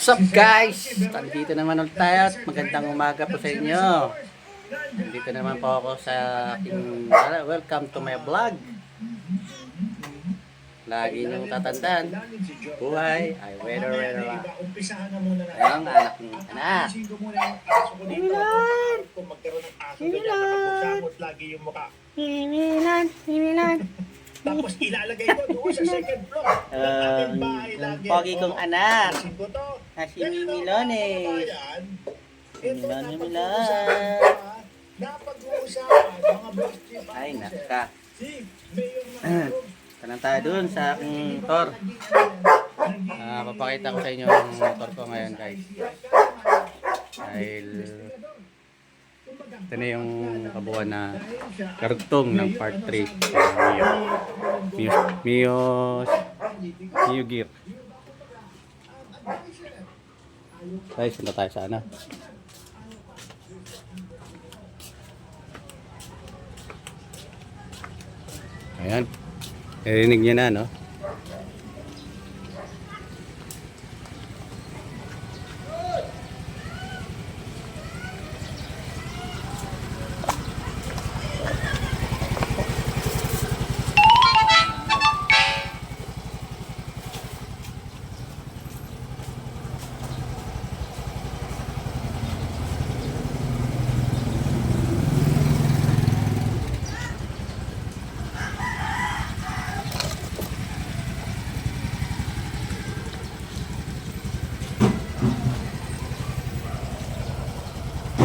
What's up guys? Nandito naman ulit tayo at magandang umaga po sa inyo. Nandito naman po ako sa aking welcome to my vlog. Lagi niyong tatandaan, buhay ay weather lang. Ayun ang anak ng anak. Himilan. Himilan. Tapos ilalagay ko doon sa second floor ng ating bahay lagi. Pogi kong anak. Na si Mimilon eh. Mimilon, Mimilon. Napag-uusapan mga birthday party. Ay, naka. Si Mayor Tanang tayo dun sa aking motor. Papakita ko sa inyo ang motor ko ngayon guys. Dahil ito na yung kabuuan na karugtong ng part 3 Mio Gear. Guys, punta tayo sa ano. Ayan. Narinig niyo na, no?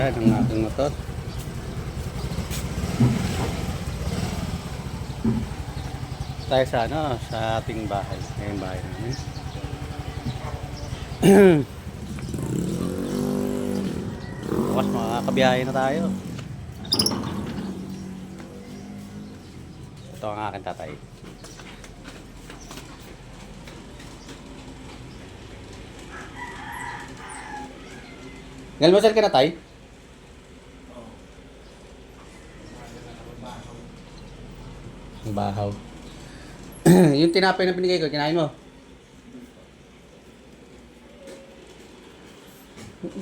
Yan ang aking motor. Tayo sa ano, sa ating bahay. Ngayong bahay namin. Bukas makakabiyahe na tayo. Ito ang aking tatay. Ngalmasal ka na tay? Ang bahaw. Yung tinapay na binigay ko, kinain mo?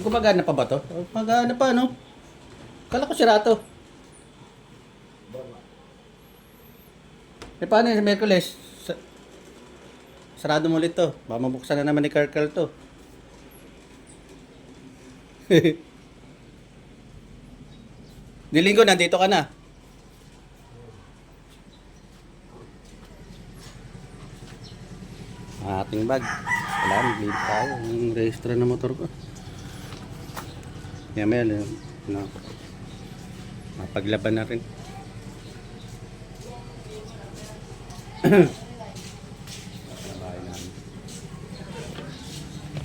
Gumagana pa ba to? Gumagana pa, no? Kala ko sira to. Paano yung Merkules? Sarado mo ulit to. Baka mabuksan na naman ni Karkal to. Dilinggo, nandito ka na. Ating bag. Wala, mag-lead tayo. Yung registra na motor ko. Yamel, no. Mapaglaban na rin.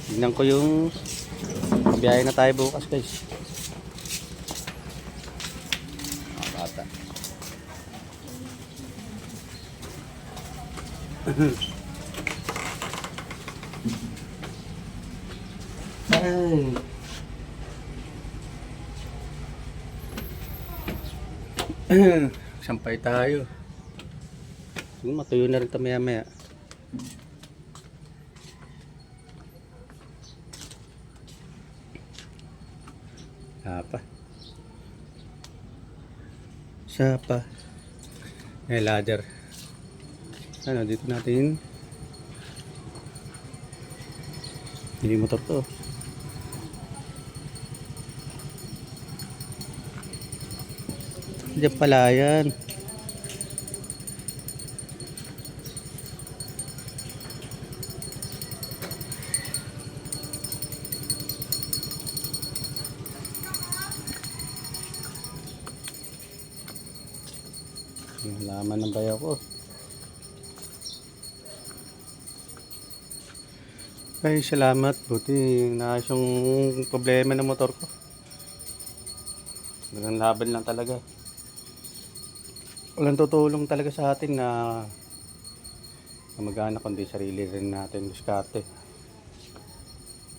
Tignan ko yung biyahe na tayo bukas guys. Bata. Ay. Sampay tayo. Matuyo na rin ito maya maya. Sapa. Sapa. May ladder. Ano, dito natin. Hindi motor to. Diyan pala yan. Laman ng bayaw ko. Ay, salamat. Buti naayos yung problema ng motor ko. Walang laban lang talaga. Walang tutulong talaga sa atin na mag-anak kundi sarili rin natin diskarte.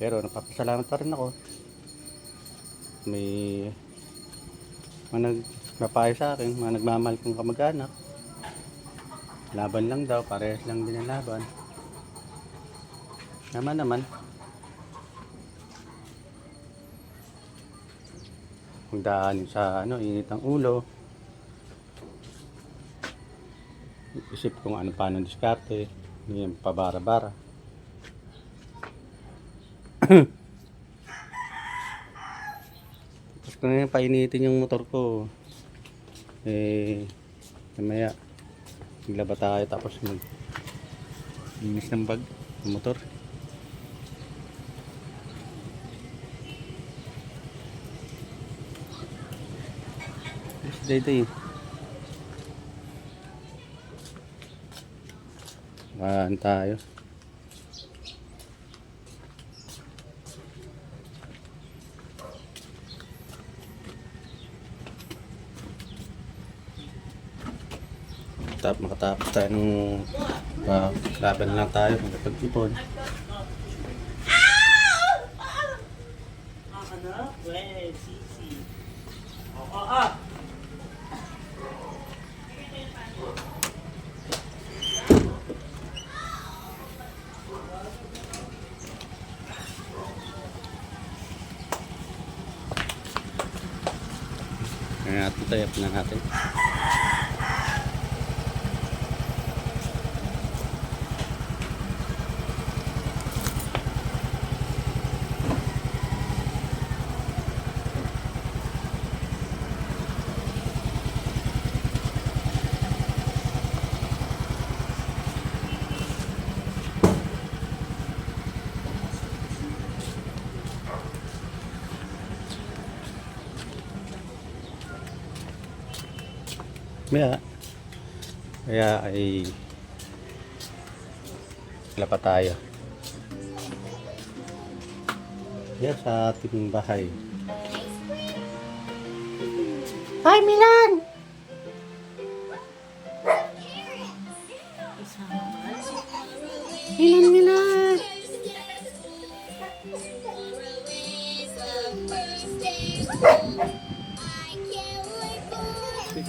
Pero napapasalamat pa rin ako. May nagpapayo sa akin, mga nagmamahal kong kamag-anak. Laban lang daw, parehas lang din ang laban. Naman. magdaan sa init ng ulo. Isip kung ano paano diskarte, hindi yung pabara-bara. Tapos ko na painitin yung motor ko. Mamaya maglaba tayo tapos linis ng bag ng motor. Dito tayo. Makatapos tayo nung laban lang tayo magpag-ipon. Ngayon natin tayo na natin. Kaya ay lapa tayo. Yan sa ating bahay. Hi Milan! Milan!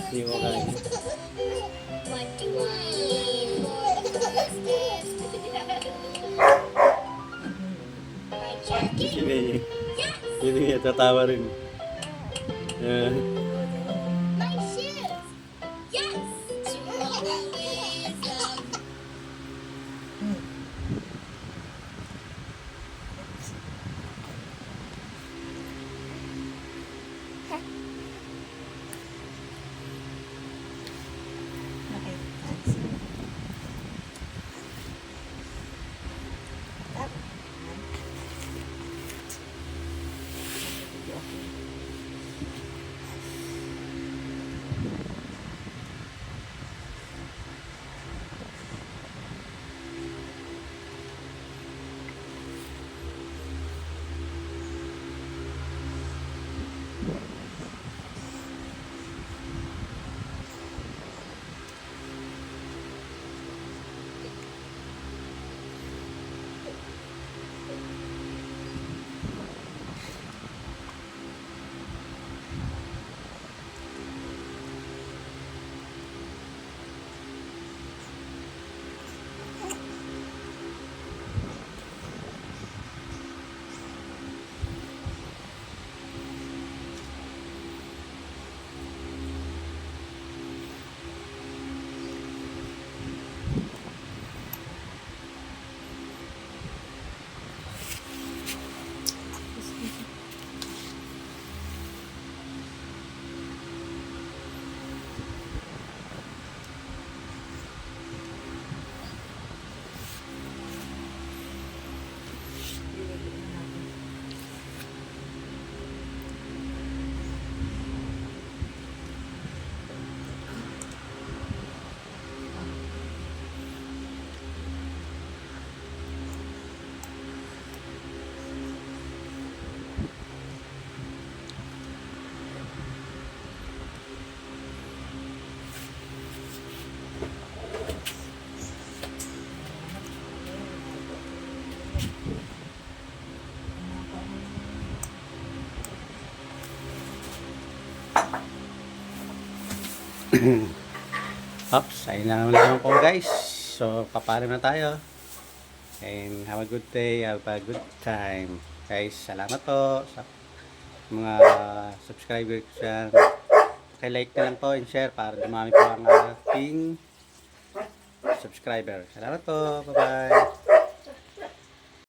Hindi mo kaya. Hindi tatawa rin. Oops, ayun na naman po guys. So, papalim na tayo. And have a good day, have a good time. Guys, salamat po sa mga subscriber ko dyan. Like na lang po and share para dumami po ang ating subscriber. Salamat po. Bye-bye.